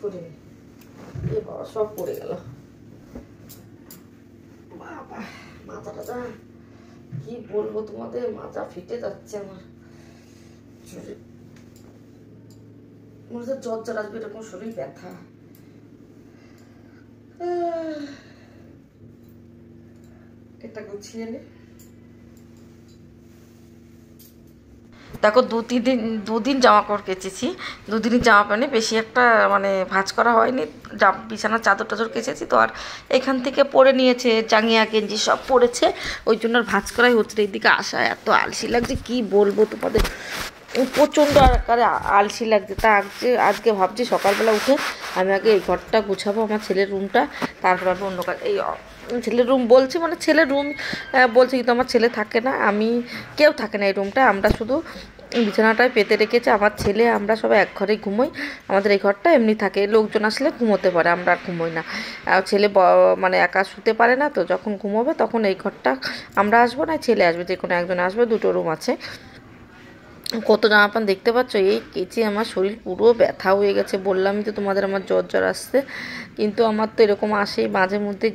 করিনি। এ বাবা সব পড়ে গেল। বাবা মাথাটা কি বলবো তোমাদের, মাথা ফেটে যাচ্ছে আমার। মনে হচ্ছে জ্বর জ্বর আসবে এরকম, শরীর ব্যথা। এটা গুছিয়ে নে। দেখো দুদিন জামা কাপড় কেচেছি, দুদিনই জামা প্যান্টে বেশি একটা মানে ভাঁজ করা হয়নি। বিছানার চাদর টাদর কেচেছি তো, আর এখান থেকে পরে নিয়েছে, জাঙ্গিয়া গেঞ্জি সব পরেছে, ওই জন্য আর ভাঁজ করাই হচ্ছে। এইদিকে আসা এত আলসি লাগছে কি বলবো তোমাদের, প্রচণ্ড আকারে আলসি লাগছে। তা আজকে ভাবছি সকালবেলা উঠে আমি আগে এই ঘরটা গুছাবো, আমার ছেলের রুমটা, তারপর আমি অন্য কাজ। এই ছেলের রুম বলছি মানে ছেলের রুম বলছি, কিন্তু আমার ছেলে থাকে না, আমি কেউ থাকে না এই রুমটা, আমরা শুধু বিছানাটায় পেতে রেখেছে আমার ছেলে, আমরা সবাই এক ঘরেই ঘুমোই। আমাদের এই ঘরটা এমনি থাকে, লোকজন আসলে ঘুমোতে পারে, আমরা আর ঘুমোই না। ছেলে মানে একা শুতে পারে না, তো যখন ঘুমোবে তখন এই ঘরটা আমরা আসবো না ছেলে আসবে, যে কোনো একজন আসবে, দুটো রুম আছে। কত জামা প্যান্ট দেখতে পাচ্ছ, এই কেচে আমার শরীর পুরো ব্যথা হয়ে গেছে। বললামই তো তোমাদের আমার জ্বর জ্বর আসছে, কিন্তু আমার তো এরকম আসেই মাঝে মধ্যে,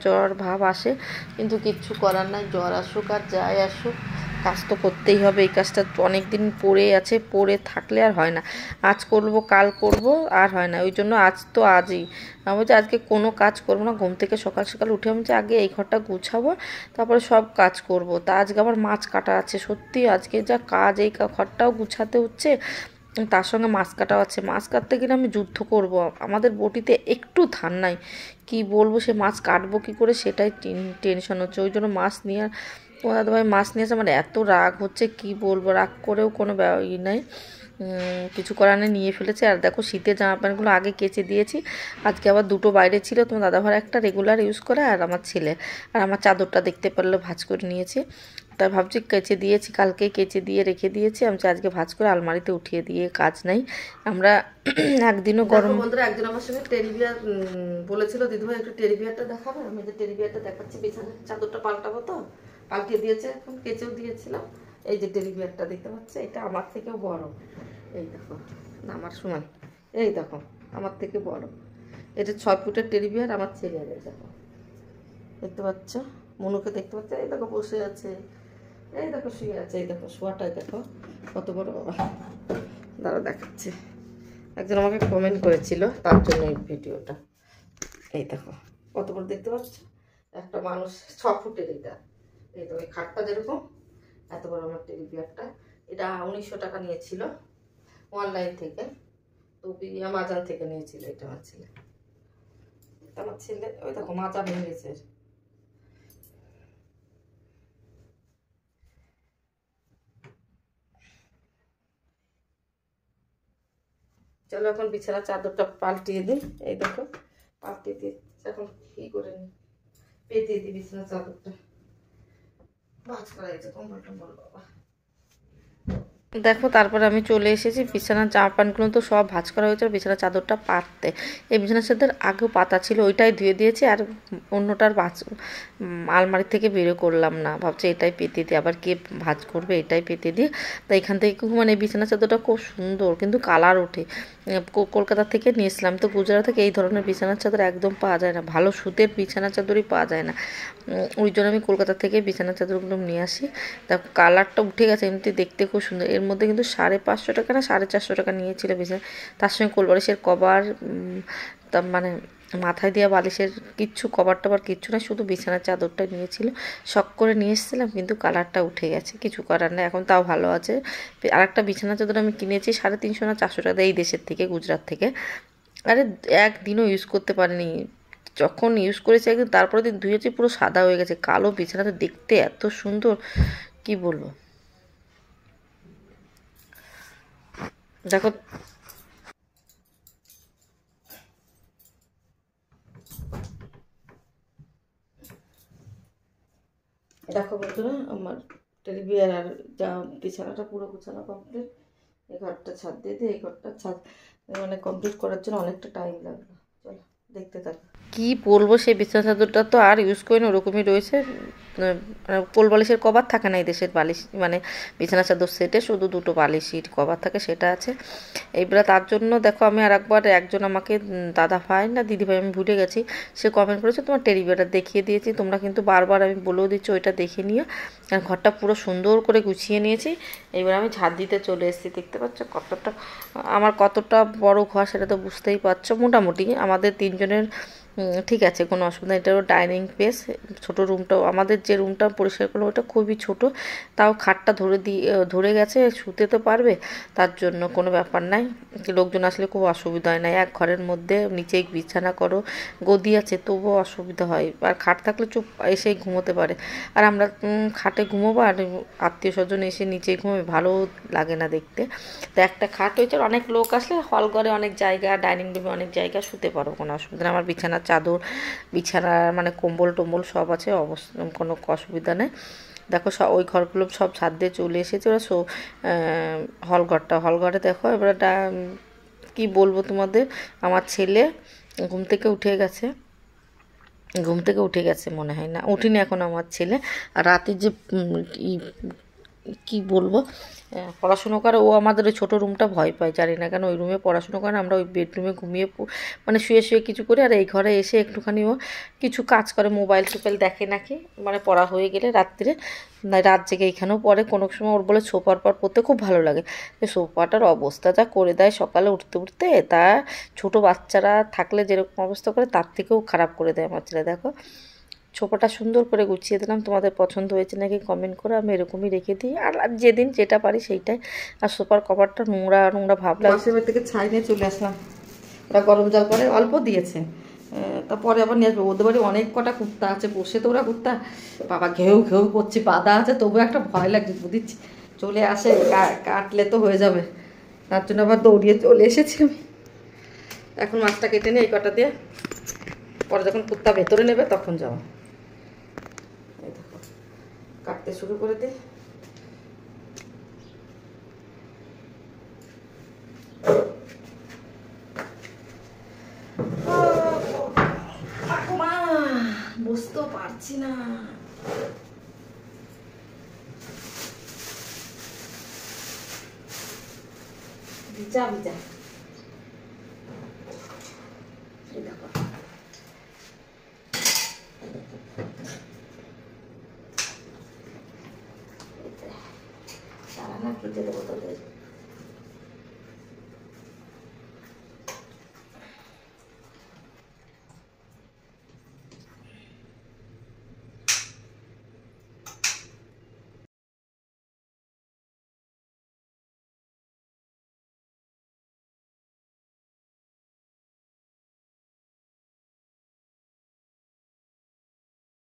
জ্বর ভাব আসে, কিন্তু কিচ্ছু করার নাই। জ্বর আসুক আর যাই আসুক, কাজ তো করতেই হবে। এই কাজটা অনেক দিন পড়ে আছে, পড়ে থাকলে আর হয় না। আজ করব কাল করব আর হয় না, ওই জন্য আজ তো আজই আমি বলছি আজকে কোনো কাজ করবো না। ঘুম থেকে সকাল সকাল উঠে আমি আগে এই ঘরটা গুছাবো, তারপরে সব কাজ করব। তা আজকে আবার মাছ কাটা আছে, সত্যি আজকে যা কাজ, এই ঘরটাও গুছাতে হচ্ছে, তার সঙ্গে মাছ কাটাও আছে। মাছ কাটতে গেলে আমি যুদ্ধ করব, আমাদের বটিতে একটু ধান নাই, কি বলবো, সে মাছ কাটবো কী করে সেটাই টেনশন হচ্ছে। ওই জন্য মাছ নিয়ে, ও দাদাভাই মাছ নিয়ে আসে, আমার এত রাগ হচ্ছে কি বলবো, রাগ করেও কোনো নাই, কিছু করার নেই, নিয়ে ফেলেছে। আর দেখো শীতের জামা প্যান্টগুলো আগে কেচে দিয়েছি, আজকে আবার দুটো বাইরে ছিল, তোমার দাদাভাই একটা রেগুলার ইউজ করে, আর আমার ছেলে। আর আমার চাদরটা দেখতে পারলে ভাঁজ করে নিয়েছি, তাই ভাবছি কেচে দিয়েছি, কালকেই কেচে দিয়ে রেখে দিয়েছি। আমি আজকে ভাঁজ করে আলমারিতে উঠিয়ে দিয়ে কাজ নাই। আমরা একদিনও গরম বন্ধুরা, একজন আমার সঙ্গে টেডি বিয়ার বলেছিল, দিদিভাই একটু টেডি বিয়ারটা দেখাবে, আমি যে টেডি বিয়ারটা দেখাচ্ছি, বিছানার চাদরটা পাল্টাবো তো, পাল্টিয়ে দিয়েছে, এখন কেচেও দিয়েছিলাম। এই যে টেডি বিয়ারটা দেখতে পাচ্ছে, এটা আমার থেকেও বড়, এই দেখো, আমার সমান, এই দেখো আমার থেকে বড়, এটা 6 ফুটের টেডি বিয়ার, আমার ছেলে দেখো, দেখতে পাচ্ছ, মনুকে দেখতে পাচ্ছ, এই দেখো বসে আছে, এই দেখো শুয়ে আছে, এই দেখো শোয়াটাই দেখো কত বড়, বাবা দাঁড়া দেখাচ্ছে। একজন আমাকে কমেন্ট করেছিল, তার জন্য এই ভিডিওটা, এই দেখো কত বড় দেখতে পাচ্ছ, একটা মানুষ 6 ফুটের, এটা এই তো, এই খাটটা যেরকম এত বড় আমার টেডি বিয়ারটা। এটা 1900 টাকা নিয়েছিল অনলাইন থেকে, তো অ্যামাজন থেকে নিয়েছিল। এটা আমার ছেলে, ওই দেখো মাজা ভেঙেছে। চলো এখন বিছানার চাদরটা পাল্টিয়ে দিই, এই দেখো পাল্টিয়ে দিই, এখন কি করে নি পেতে দিই বিছানার চাদরটা, ভাঁজ করা হয়েছে কম্বল টম্বল, বাবা দেখো। তারপরে আমি চলে এসেছি, বিছানার জামা প্যান্টগুলো তো সব ভাঁজ করা হয়েছে, বিছানার চাদরটা পাততে। এই বিছানার চাদর আগেও পাতা ছিল, ওইটাই ধুয়ে দিয়েছি, আর অন্যটার আলমারি থেকে বেরো করলাম না, ভাবছি এটাই পেতে দিই, আবার কে ভাঁজ করবে, এটাই পেতে দিই। তো এখান থেকে মানে বিছানার চাদরটা খুব সুন্দর, কিন্তু কালার ওঠে। কলকাতা থেকে নিয়েছিলাম, তো গুজরাট থেকে এই ধরনের বিছানার চাদর একদম পাওয়া যায় না, ভালো সুতের বিছানার চাদরই পাওয়া যায় না, ওই জন্য আমি কলকাতা থেকে বিছানার চাদরগুলো নিয়ে আসি। দেখো কালারটা উঠে গেছে, এমনি দেখতে খুব সুন্দর। এর মধ্যে কিন্তু 550 টাকা না 450 টাকা নিয়েছিল বিছানা, তার সঙ্গে কোলবালিশের কভার, মানে মাথায় দেওয়া বালিশের কিচ্ছু, কভার টভার কিচ্ছু না, শুধু বিছানার চাদরটা নিয়েছিল। শখ করে নিয়ে এসেছিলাম, কিন্তু কালারটা উঠে গেছে, কিছু করার নেই, এখন তাও ভালো আছে। আরেকটা বিছানার চাদর আমি কিনেছি 350 না 400 টাকা, এই দেশের থেকে, গুজরাট থেকে। আরে একদিনও ইউজ করতে পারিনি, যখন ইউজ করেছি একদিন, তারপরে দিন ধুয়েছি, পুরো সাদা হয়ে গেছে, কালো বিছানাতে দেখতে এত সুন্দর কি বলবো। দেখো দেখো বন্ধুরা, আমার টেডি বিয়ার আর যা বিছানাটা পুরো গুছানো কমপ্লিট। এই ঘরটা ছাদ দিয়ে দিয়ে, এই ঘরটা ছাদ মানে কমপ্লিট করার জন্য অনেকটা টাইম লাগলো। চলো দেখতে থাকো, কি বলবো, সেই বিছানা চাদরটা তো আর ইউজ করি না, ওরকমই রয়েছে, কোল বালিশের কভার থাকে না এই দেশের বালিশ, মানে বিছানা চাদর সেটে শুধু দুটো বালিশের কভার থাকে, সেটা আছে। এইবার তার জন্য দেখো আমি আর একজন আমাকে দাদা ভাই না দিদি ভাই আমি ভুলে গেছি, সে কমেন্ট করেছে তোমার টেডি বিয়ারটা দেখিয়ে দিয়েছি, তোমরা কিন্তু বারবার আমি বলেও দিচ্ছি ওইটা দেখে নিও। আর ঘরটা পুরো সুন্দর করে গুছিয়ে নিয়েছি। এবার আমি ঝাড় দিতে চলে এসেছি, দেখতে পাচ্ছ কতটা বড় ঘর সেটা তো বুঝতেই পারছো। মোটামুটি আমাদের তিনজনের ঠিক আছে, কোনো অসুবিধা। এটারও ডাইনিং স্পেস, ছোটো রুমটাও আমাদের যে রুমটা পরিষ্কার করলো ওটা খুবই ছোট, তাও খাটটা ধরে গেছে, শুতে তো পারবে, তার জন্য কোনো ব্যাপার নাই। লোকজন আসলে খুব অসুবিধা হয় না, এক ঘরের মধ্যে নিচেই বিছানা করো, গদি আছে তবুও অসুবিধা হয়, আর খাট থাকলে চুপ এসেই ঘুমোতে পারে। আর আমরা খাটে ঘুমোবো আর আত্মীয় স্বজন এসে নিচেই ঘুমোবে, ভালো লাগে না দেখতে। তো একটা খাট হয়েছে, অনেক লোক আসলে হল ঘরে অনেক জায়গা, ডাইনিং রুমে অনেক জায়গা, শুতে পারো, কোনো অসুবিধা নেই। আমার বিছানার চাদর, বিছানার মানে কম্বল টম্বল সব আছে, কোনো অসুবিধা নেই। দেখো ওই ঘরগুলো সব ছাদ দিয়ে চলে এসেছে ওরা। হলঘরে দেখো এবার কি বলবো তোমাদের, আমার ছেলে ঘুম থেকে উঠে গেছে মনে হয়, না উঠিনি এখন আমার ছেলে। আর রাতে যে কি বলবো পড়াশুনো করে, ও আমাদের ওই ছোটো রুমটা ভয় পায়, জানি না কেন, ওই রুমে পড়াশুনো করে, আমরা ওই বেডরুমে ঘুমিয়ে মানে শুয়ে কিছু করি, আর এই ঘরে এসে একটুখানি ও কিছু কাজ করে, মোবাইল টোবাইল দেখে নাকি, মানে পড়া হয়ে গেলে রাত্রে রাত জেগে এখানেও পড়ে। কোনো সময় ওর বলে সোফার পর পড়তে খুব ভালো লাগে, সোফাটার অবস্থা যা করে দেয় সকালে উঠতে তা ছোটো বাচ্চারা থাকলে যেরকম অবস্থা করে তার থেকেও খারাপ করে দেয় আমার ছেলে। দেখো সোফাটা সুন্দর করে গুছিয়ে দিলাম, তোমাদের পছন্দ হয়েছে নাকি কমেন্ট করে, আমি এরকমই রেখে দিই, আর যেদিন যেটা পারি সেইটাই। আর সোফার কভারটা নোংরা ভাবলাম, পাশের থেকে ছাই নিয়ে চলে আসলাম, ওরা গরম জল করে অল্প দিয়েছে, তারপরে আবার নিয়ে আসবো। ওদের বাড়ি অনেক কটা কুত্তা আছে, বসে তো ওরা কুত্তা বাবা ঘেউ করছে, বাঁধা আছে, তবু একটা ভয় লাগছে, বুঝিচ্ছি চলে আসে কাটলে তো হয়ে যাবে, তার জন্য আবার দৌড়িয়ে চলে এসেছি আমি। এখন মাছটা কেটে নিই এই কটা দিয়ে, পরে যখন কুত্তা ভেতরে নেবে তখন যাবো। কাটতে শুরু করে দে। বুঝতেও পারছি না, ভিজা দেখো না কেটে দেবো তোদের।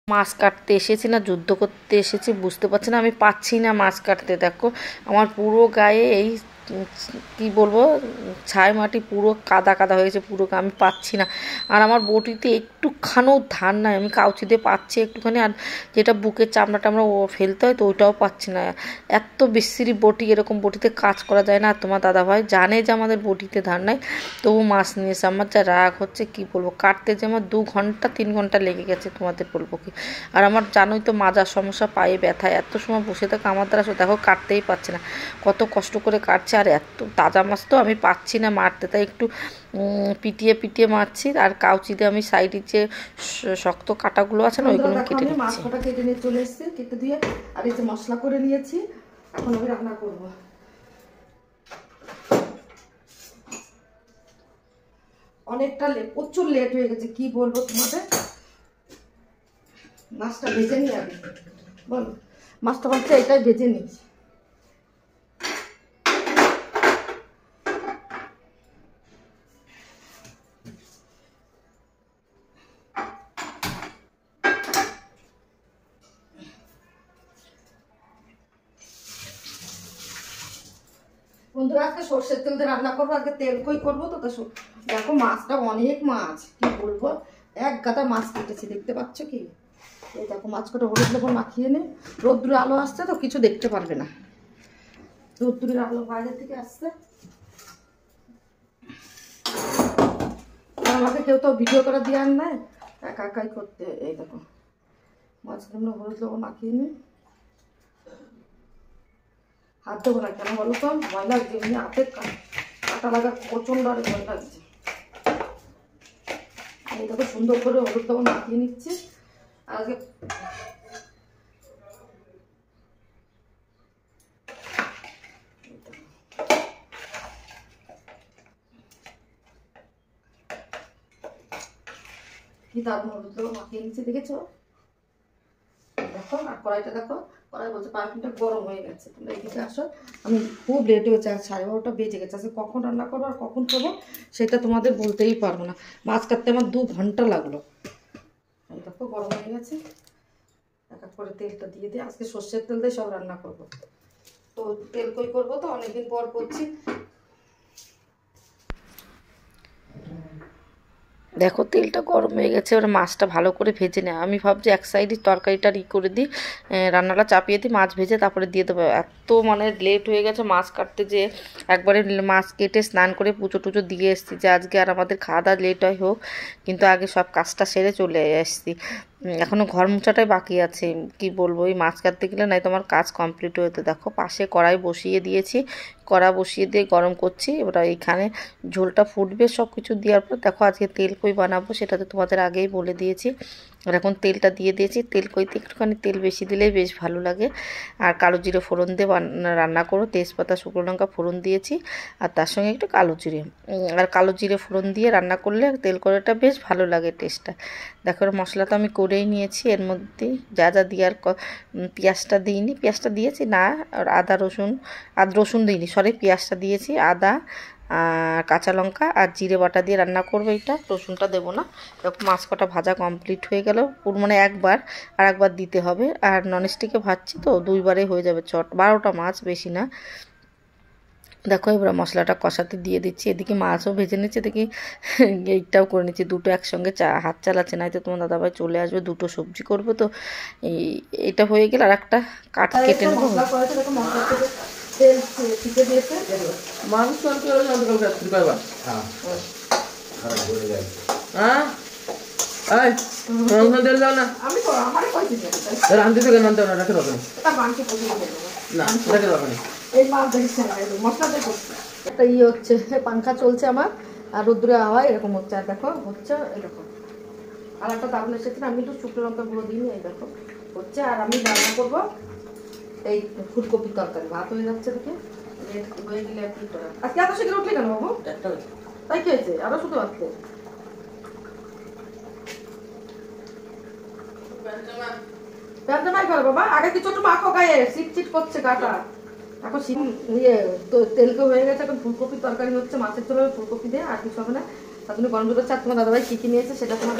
মাছ কাটতে এসেছি না যুদ্ধ করতে এসেছি বুঝতে পারছি না, আমি পাচ্ছি না মাছ কাটতে। দেখো আমার পুরো গায়ে এই কি বলবো ছাই মাটি পুরো কাদা হয়েছে পুরো, আমি পাচ্ছি না। আর আমার বটিতে একটুখানিও ধার নাই, আমি কাউচি দিয়ে পাচ্ছি একটুখানি, আর যেটা বুকের চামড়া টামড়া ও ফেলতে হয় তো ওইটাও পাচ্ছি না। এত বিশ্রী বটি, এরকম বটিতে কাজ করা যায় না। আর তোমার দাদাভাই জানে যে আমাদের বটিতে ধার নাই, তবু মাছ নিয়েছে। আমার যা রাগ হচ্ছে কি বলবো, কাটতে যে আমার 2 ঘন্টা 3 ঘন্টা লেগে গেছে, তোমাদের বলবো কি। আর আমার জানোই তো মাজার সমস্যা, পায়ে ব্যথা, এত সময় বসে থাকে আমার দ্বারা দেখো কাটতেই পারছে না, কত কষ্ট করে কাটছে। আর এত তাজা মাছ তো আমি পাচ্ছি না মারতে, তাই একটু পিটিয়ে মারছি। আর কাউচিতে আমি সাইডের যে শক্ত কাটাগুলো আছে না ওইগুলো কেটে দিচ্ছি। মাছ কাটা কেটে নিয়ে চলে এসেছি, কেটে দিয়ে আর এই যে মশলা করে নিয়েছি, এখন আমি রান্না করব। অনেকটা প্রচুর লেট হয়ে গেছে, কি বলবো তোমাদের। মাছটা ভেজে নিই আমি, বলো মাছটা ভাবছে এটাই ভেজে নিচ্ছি। বন্ধুরা আজকে সর্ষের তেল দিয়ে রান্না করবো, আজকে তেল কই করবো তো। দেখো মাছটা অনেক মাছ, কি বলবো, এক গাদা মাছ কেটেছি, দেখতে পাচ্ছ কি। এই দেখো মাছ কটা হলুদ লবণ মাখিয়ে নে, রোদ্দুরের আলো আসছে তো কিছু দেখতে পারবে না, রোদ্দুরের আলো বাইরে থেকে আসছে। আমাকে কেউ তো ভিডিও করে দিয়ে আর নাই, একাই করতে। এই দেখো মাঝখানে হলুদ লবণ মাখিয়ে নিই। হাত দেবো না কেন বলো তো, ভয় লাগছে, এমনি হাতে কাটা লাগা প্রচণ্ড আর ভয় লাগছে। আর এই দেখো সুন্দর করে হলুদ লবণ মাখিয়ে নিচ্ছে। আর আগে কি দারুণ হলুদ লবণ মাখিয়ে নিচ্ছে, দেখেছো? দেখো আর কড়াইটা দেখো, কড়াই বলছে পারফিউমটা গরম হয়ে গেছে। তোমরা এদিকে আসো, আমি খুব লেট হয়েছে, আর 12:30 বেজে গেছে। আজকে কখন রান্না করবো আর কখন খাবো সেটা তোমাদের বলতেই পারবো না। মাছ কাটতে আমার 2 ঘন্টা লাগলো। এই দেখো গরম হয়ে গেছে, এক এক করে তেলটা দিয়ে দিয়ে আজকে সর্ষের তেল দিয়ে সব রান্না করব। তো তেল কই করবো, তো অনেকদিন পর করছি। দেখো তেলটা গরম হয়ে গেছে, এবার মাছটা ভালো করে ভেজে নেয়। আমি ভাবছি এক সাইডে তরকারিটা করে দিই, রান্নাটা চাপিয়ে দিই, মাছ ভেজে তারপরে দিয়ে দেবো। এত মানে লেট হয়ে গেছে মাছ কাটতে, যে একবারে মাছ কেটে স্নান করে পুজো টুজো দিয়ে এসেছি, যে আজকে আর আমাদের খাওয়া দাওয়া লেট হয় হোক, কিন্তু আগে সব কাজটা সেরে চলে এসেছি। এখনও ঘর মোছাটাই বাকি আছে। কি বলবো, এই মাছ কাটতে গেলে নাই তোমার কাজ কমপ্লিট হতে। দেখো পাশে কড়াই বসিয়ে দিয়েছি, কড়া বসিয়ে দিয়ে গরম করছি। এবার এইখানে ঝোলটা ফুটবে, সব কিছু দেওয়ার পর দেখো আজকে তেল কই বানাবো সেটা তো তোমাদের আগেই বলে দিয়েছি। আর এখন তেলটা দিয়ে দিয়েছি, তেল কইতে একটুখানি তেল বেশি দিলেই বেশ ভালো লাগে। আর কালো জিরে ফোড়ন দিয়ে রান্না করো, তেজপাতা শুকনো লঙ্কা ফোড়ন দিয়েছি, আর তার সঙ্গে একটু কালো জিরে, আর কালো জিরে ফোড়ন দিয়ে রান্না করলে তেল কড়াটা বেশ ভালো লাগে টেস্টটা। দেখো মশলা তো আমি করেই নিয়েছি, এর মধ্যে যা যা দেওয়ার পেঁয়াজটা দিইনি, পেঁয়াজটা দিয়েছি না, আর আদা রসুন দিইনি, সরি পেঁয়াজটা দিয়েছি, আদা কাঁচা লঙ্কা আর জিরে বাটা দিয়ে রান্না করবো। এটা রসুনটা দেবো না। দেখো মাছ কটা ভাজা কমপ্লিট হয়ে গেল, পুরো মানে একবার আর একবার দিতে হবে। আর ননস্টিকে ভাজছি তো 2বারে হয়ে যাবে চট, 12টা মাছ বেশি না। দেখো এবার মশলাটা কষাতে দিয়ে দিচ্ছি, এদিকে মাছও ভেজে নিচ্ছে, এদিকে এইটাও করে নিচ্ছি, দুটো একসঙ্গে হাত চালাচ্ছে, নাই তো তোমার দাদাভাই চলে আসবে, দুটো সবজি করবো। তো এটা হয়ে গেলে আর একটা কেটে নেবো। তেল ছিটে দিয়েছে, মাংস তেল দাও না, আমি তো আমার রাঁধতে থেকে মানতে না, রাখে দেবো না, রেখে দেবো না। এই মাছ দেখছি মশলাতে করছি, একটা হচ্ছে পাংখা চলছে আমার, আর রোদ্দুরে হাওয়ায় এরকম হচ্ছে। আর দেখো হচ্ছে এরকম, আর একটা দারুণ এসেছে, আমি একটু শুকনো লঙ্কা গুঁড়ো দিইনি। এই দেখো হচ্ছে, আর আমি রান্না করবো এই ফুলকপির তরকারি। ভাত হয়ে যাচ্ছে দেখে হয়ে গেলে আর কি করা। আজকে এত শীঘ্র উঠলে কেন বাবু? তাই কি হয়েছে, আরো শুধু আসতে বাবা, আগে কিছু একটু মাখো গায়ে, চিট করছে গাটা। এখন তেলকে হয়ে গেছে, এখন ফুলকপির তরকারি হচ্ছে, মাছের ঝোল ফুলকপি দিয়ে, আর কিছু হবে না। তার জন্য গরম জল হচ্ছে। আর তোমার দাদাভাই কী কী নিয়েছে সেটা তোমার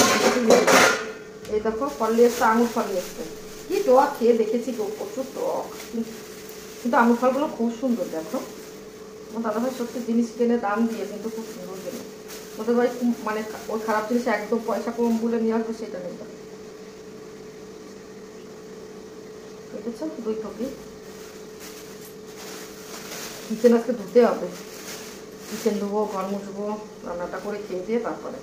এই দেখো ফল নিয়ে এসছে, আঙুর ফল নিয়ে এসছে। কি টক খেয়ে দেখেছি গো, প্রচুর টক, কিন্তু আঙুর ফলগুলো খুব সুন্দর। দেখো আমার দাদাভাই সত্যি জিনিস কিনে দাম দিয়ে, কিন্তু খুব সুন্দর কিনে। ওদের ভাই মানে ওই খারাপ জিনিস একদম পয়সা কম বলে নিয়ে আসবে সেটা নেই। দেখেছো 2 টপি। কিচেন আজকে ধুতে হবে, কিচেন ধুবো, ঘর মুছবো, রান্নাটা করে খেয়ে দিয়ে তারপরে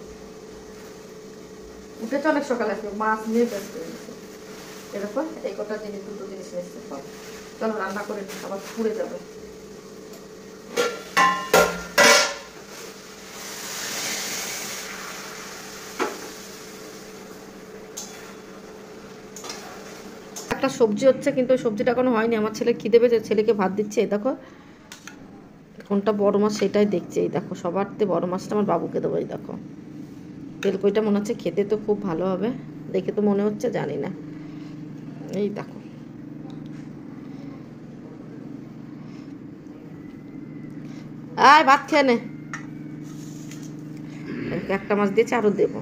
উঠেছে অনেক সকালে। আজকে মাছ নিয়ে ব্যস্ত হয়েছে। এরকম এই কটা জিনিস, 2টো জিনিস নিচ্ছে সব। চলো রান্না করে আবার পুড়ে যাবে। একটা সবজি হচ্ছে, কিন্তু সবজিটা এখনো হয়নি। আমার ছেলে খিদে পেয়েছে, ছেলেকে ভাত দিচ্ছে। এই দেখো কোনটা বড় মাছ সেটাই দেখছি। এই দেখো সবার বড় মাছটা আমার বাবুকে দেবো। এই দেখো তেলকইটা মনে হচ্ছে খেতে তো খুব ভালো হবে, দেখে তো মনে হচ্ছে, জানি না। এই দেখো আয় ভাত খেয়ে নে, একটা মাছ দিয়েছে, আরো দেবো।